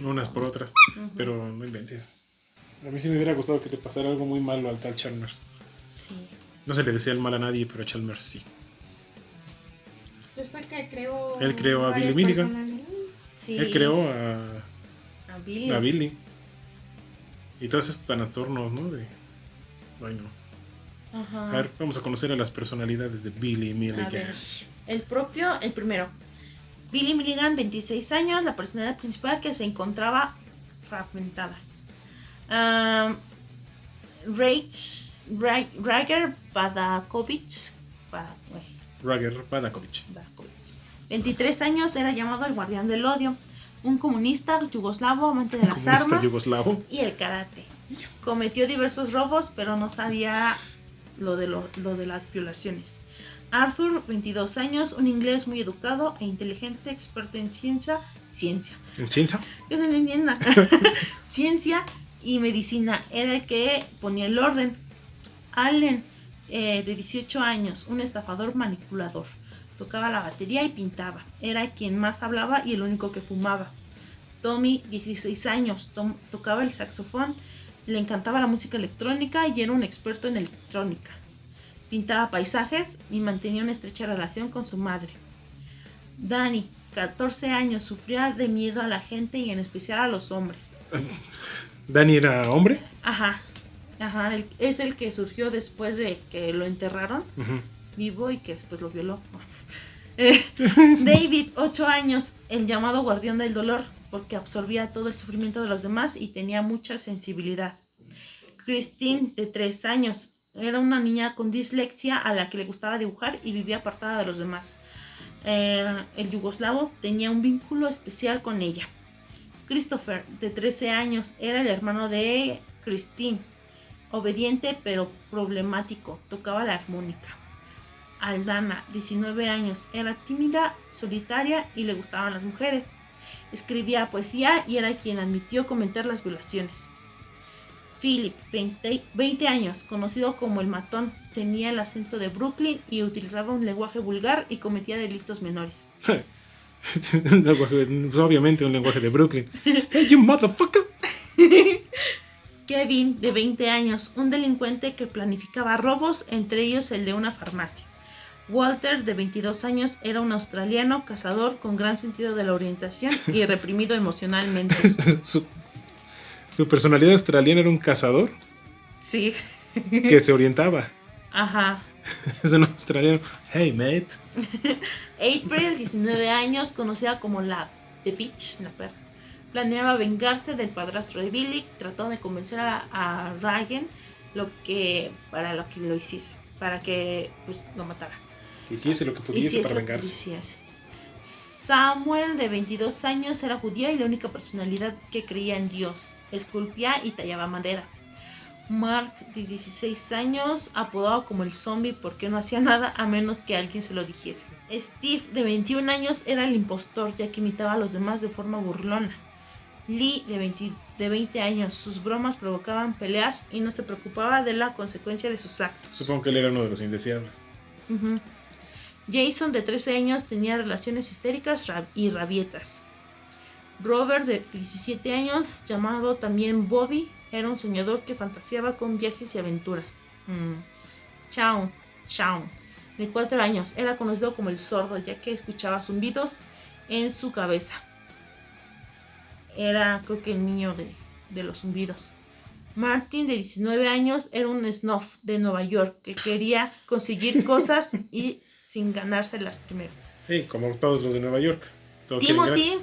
Unas por otras. Ujú. Pero no inventes. A mí sí me hubiera gustado que le pasara algo muy malo al tal Chalmers. Sí. No se le desea el mal a nadie, pero a Chalmers sí. Pues fue que creó. Él creó a varias Billy Milligan. personalidades. Sí. Él creó a Billy. a Billy. Y todos esos trastornos, ¿no? Ay, no. Ajá. A ver, vamos a conocer a las personalidades de Billy Milligan. A ver, el primero. Billy Milligan, 26 años, la personalidad principal que se encontraba fragmentada. Rager Badakovich. Rager Badakovich. 23 años, era llamado el guardián del odio. Un comunista yugoslavo, amante de las Comunista armas yugoslavo. y el karate. Cometió diversos robos, pero no sabía lo de las violaciones. Arthur, 22 años, un inglés muy educado e inteligente, experto en ciencia. ¿En ciencia? Yo se lo entienda. Ciencia y medicina. Era el que ponía el orden. Allen, de 18 años, un estafador manipulador. Tocaba la batería y pintaba. Era quien más hablaba y el único que fumaba. Tommy, 16 años, tocaba el saxofón, le encantaba la música electrónica y era un experto en electrónica. Pintaba paisajes y mantenía una estrecha relación con su madre. Danny, 14 años, sufría de miedo a la gente y en especial a los hombres. ¿Danny era hombre? Ajá, es el que surgió después de que lo enterraron vivo y que después lo violó. David, 8 años, el llamado guardián del dolor, porque absorbía todo el sufrimiento de los demás y tenía mucha sensibilidad. Christine, de 3 años, era una niña con dislexia a la que le gustaba dibujar y vivía apartada de los demás. El yugoslavo tenía un vínculo especial con ella. Christopher, de 13 años, era el hermano de Christine, obediente pero problemático, tocaba la armónica. Aldana, 19 años, era tímida, solitaria y le gustaban las mujeres. Escribía poesía y era quien admitió cometer las violaciones. Philip, 20 años, conocido como el matón, tenía el acento de Brooklyn y utilizaba un lenguaje vulgar y cometía delitos menores. Obviamente un lenguaje de Brooklyn. Hey, you motherfucker. Kevin, de 20 años, un delincuente que planificaba robos, entre ellos el de una farmacia. Walter, de 22 años, era un australiano cazador con gran sentido de la orientación y reprimido emocionalmente. Su personalidad australiana era un cazador. Sí. Que se orientaba. Ajá. Es un australiano. Hey, mate. April, 19 años, conocida como la The Bitch, la perra. Planeaba vengarse del padrastro de Billy, trató de convencer a Ryan para lo que lo hiciese, para que pues lo matara. Hiciese lo que pudiese para vengarse. Samuel, de 22 años, era judía y la única personalidad que creía en Dios. Esculpía y tallaba madera. Mark, de 16 años, apodado como el zombie porque no hacía nada a menos que alguien se lo dijese. Steve, de 21 años, era el impostor ya que imitaba a los demás de forma burlona. Lee, de 20 años, sus bromas provocaban peleas y no se preocupaba de la consecuencia de sus actos. Supongo que él era uno de los indeseables. Uh-huh. Jason, de 13 años, tenía relaciones histéricas y rabietas. Robert, de 17 años, llamado también Bobby, era un soñador que fantaseaba con viajes y aventuras. Shaun, de 4 años, era conocido como el sordo, ya que escuchaba zumbidos en su cabeza. Era, creo que, el niño de los zumbidos. Martin, de 19 años, era un snob de Nueva York que quería conseguir cosas y sin ganárselas primero. Sí, como todos los de Nueva York. Todo Timothy,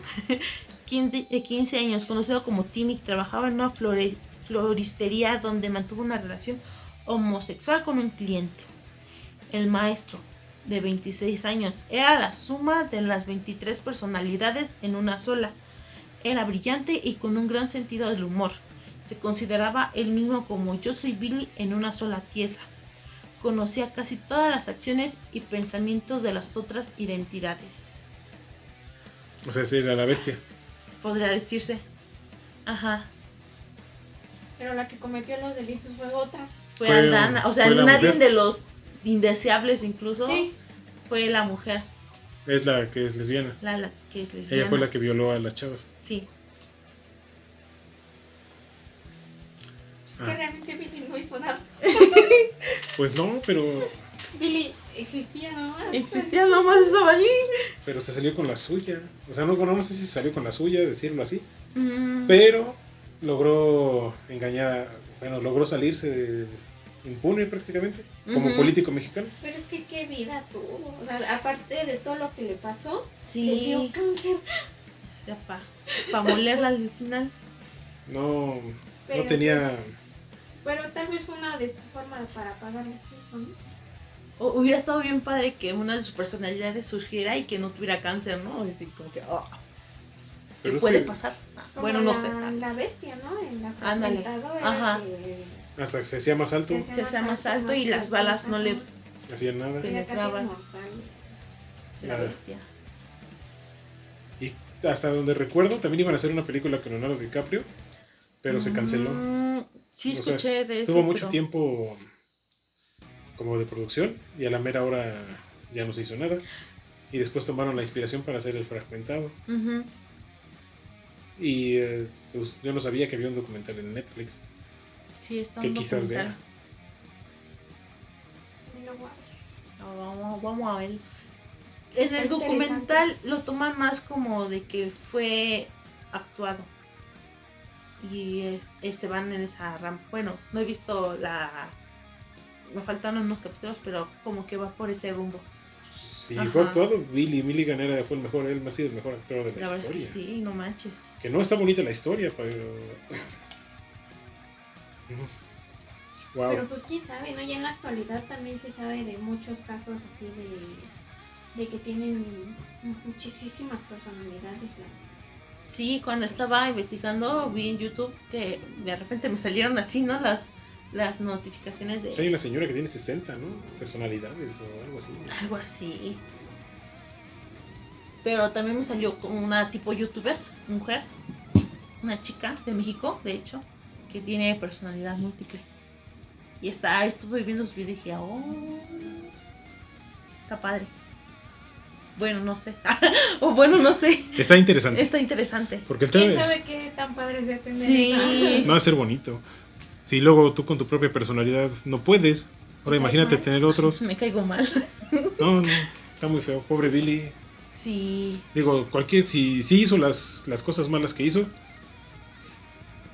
de 15 años, conocido como Timmy, trabajaba en una floristería donde mantuvo una relación homosexual con un cliente. El maestro, de 26 años, era la suma de las 23 personalidades en una sola. Era brillante y con un gran sentido del humor. Se consideraba él mismo como yo soy Billy en una sola pieza. Conocía casi todas las acciones y pensamientos de las otras identidades. O sea, sí, era la bestia. Podría decirse. Ajá. Pero la que cometió los delitos fue otra. Fue Aldana. O sea, fue nadie mujer. de los indeseables incluso. Sí. Fue la mujer. Es la que es lesbiana. La que es lesbiana. Ella fue la que violó a las chavas. Sí. Es que realmente Billy no hizo nada. Pues no, pero Billy existía nomás. Existía, nomás estaba allí. pero se salió con la suya. O sea, no sé si se salió con la suya, decirlo así. Mm. Pero logró engañar, logró salirse impune prácticamente, como Ujú. político mexicano. Pero es que qué vida tuvo. O sea, aparte de todo lo que le pasó, le Sí. dio cáncer. O sea, para molerla al final. No Pero, tenía... Pero tal vez fue una de sus formas para pagar lo que hizo, ¿no? Hubiera estado bien padre que una de sus personalidades surgiera y que no tuviera cáncer, ¿no? Así como que, ¿qué Pero es puede que pasar? Como Bueno, no la, sé. La bestia, ¿no? En la Ándale. fragmentadora Ajá. que hasta que se hacía más alto, Se hacía más alto y las balas no le hacían nada. Era casi penetraban. inmortal. La Nada. bestia. Y hasta donde recuerdo, también iban a hacer una película con Leonardo DiCaprio, pero se canceló. Sí, O sea, escuché de eso. Tuvo mucho pero- tiempo como de producción y a la mera hora ya no se hizo nada. Y después tomaron la inspiración para hacer el fragmentado. Ujú. Y pues, yo no sabía que había un documental en Netflix Sí, está que un quizás documental. vea. Y luego, Vamos a ver. En el Está documental lo toman más como de que fue actuado. Y van en esa rama. Bueno, no he visto me faltaron unos capítulos, pero como que va por ese rumbo. Sí, Ajá. fue actuado. Billy Milligan fue el mejor, él ha sido el mejor actor de la La verdad es historia. que sí, no manches. Que no está bonita la historia, pero... Wow. Pero pues quién sabe, ¿no? Ya en la actualidad también se sabe de muchos casos así de que tienen muchísimas personalidades las... Sí, cuando estaba investigando vi en YouTube que de repente me salieron así, ¿no? Las notificaciones de Hay una señora que tiene 60, ¿no? Personalidades o algo así. algo así. Pero también me salió como una tipo youtuber, mujer, una chica de México, de hecho, que tiene personalidad múltiple. Y estuve viendo sus videos y dije, está padre. Bueno, no sé. O bueno, no sé. Está interesante. Está interesante. Porque el ¿Quién tema sabe qué tan padre sea tener Sí. esa- no va a ser bonito. Si luego tú con tu propia personalidad no puedes, ahora ¿Te imagínate caes mal? tener otros. Me caigo mal. No, está muy feo. Pobre Billy. Sí. Digo, si hizo las cosas malas que hizo,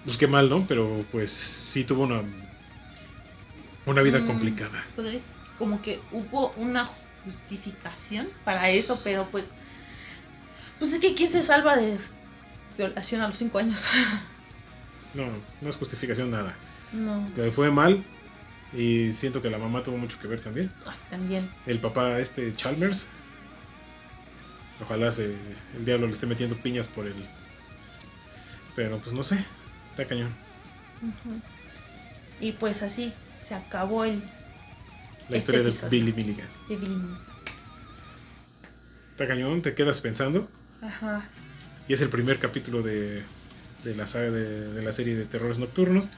pues qué mal, ¿no? Pero pues sí tuvo una vida complicada. Como que hubo una justificación para eso, pero pues es que ¿quién se salva de violación a los 5 años? No es justificación nada. No. Le fue mal y siento que la mamá tuvo mucho que ver también. Ay, también. El papá Chalmers, ojalá el diablo le esté metiendo piñas por él. Pero pues no sé, está cañón. Ujú. Y pues así se acabó La historia de episodio. Billy Milligan. de Billy Milligan. Está cañón, te quedas pensando. Ajá. Y es el primer capítulo de la saga de la serie de terrores nocturnos,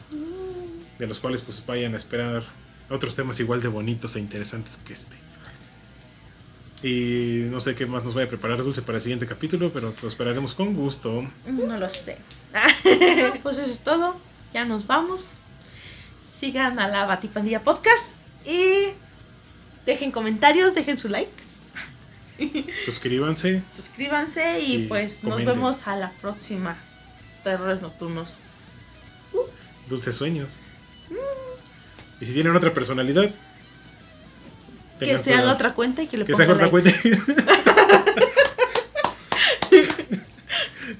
de los cuales pues vayan a esperar otros temas igual de bonitos e interesantes que este. Y no sé qué más nos vaya a preparar Dulce para el siguiente capítulo, pero lo esperaremos con gusto. No lo sé. Pues eso es todo. Ya nos vamos. Sigan a la Batipandilla Podcast y dejen comentarios, dejen su like, Suscríbanse. suscríbanse y pues nos comenten. vemos a la próxima. Terrores nocturnos. Dulces sueños. Y si tienen otra personalidad, Que tengan se haga cuidado. otra cuenta y que le Que se ponga haga otra like. cuenta.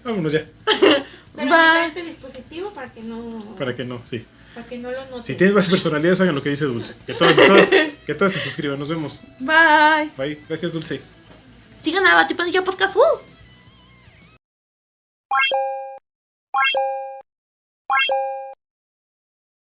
Vámonos ya. Pero Bye. aplicar este dispositivo para que no Sí. lo noten. Si tienen más personalidades, hagan lo que dice Dulce. Que todas se suscriban. Nos vemos. Bye. Bye. Gracias, Dulce. Sigan a la Batipandilla Podcast.